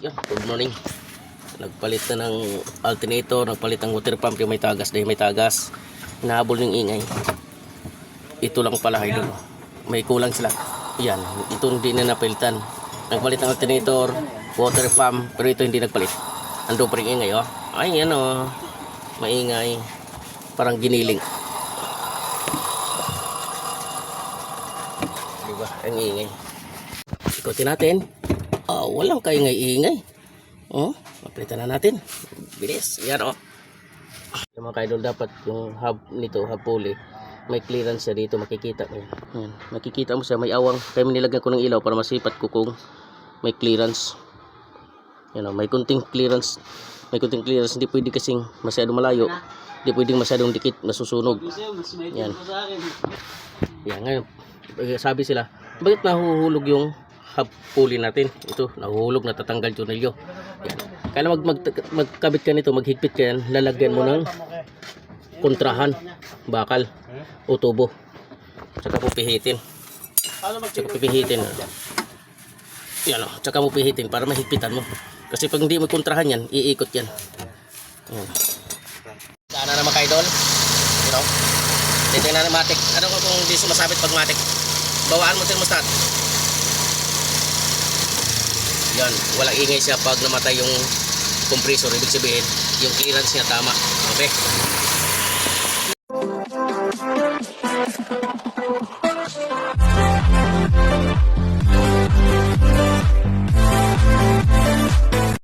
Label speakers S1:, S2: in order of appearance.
S1: Yan, good morning. Nagpalit na ng alternator, nagpalit ng water pump yung may tagas dahil may tagas. Hinahabol ng ingay. Ito lang pala idol. May kulang sila. Yan, ito hindi na napalitan. Nagpalit ng alternator, water pump, pero ito hindi nagpalit. Ando pa rin ingay, oh. Ay, yan, oh. Maingay. Parang giniling. Diba? Ang ingay. Ikutin natin. Walang kaingay-ingay. Mapalitan na natin. Bilis. Yan, oh. Yung mga kaidol, dapat yung hub nito, hub pulley, may clearance siya dito. Makikita mo. Yan. Makikita mo siya. May awang. Kaya nilagyan ko ng ilaw para masipat ko kung may clearance. Yan, oh. May kunting clearance. May kunting clearance. Hindi pwede kasing masyadong malayo. Hindi pwedeng masyadong dikit. Nasusunog. Yan. Yan. Ngayon, sabi sila, bakit nahuhulog yung hub pulley natin? Ito, nahuhulog, natatanggal tornilyo. Yan. Kaya magkabit ka nito, maghigpit ka yan, lalagyan mo ng kontrahan, bakal o tubo. Tsaka pupihitin. Tsaka pipihitin. Yan, o. Tsaka mo pihitin para mahigpitan mo. Kasi pag hindi mo kontrahan yan, iikot yan. Yan. Sana na mga kaidol. You know? Titingnan na matik. Ano kung hindi sumasabit pag matik? Bawaan mo thermostat. Yan, walang ingay siya pag namatay yung compressor. Ibig sabihin, yung clearance niya tama. Okay?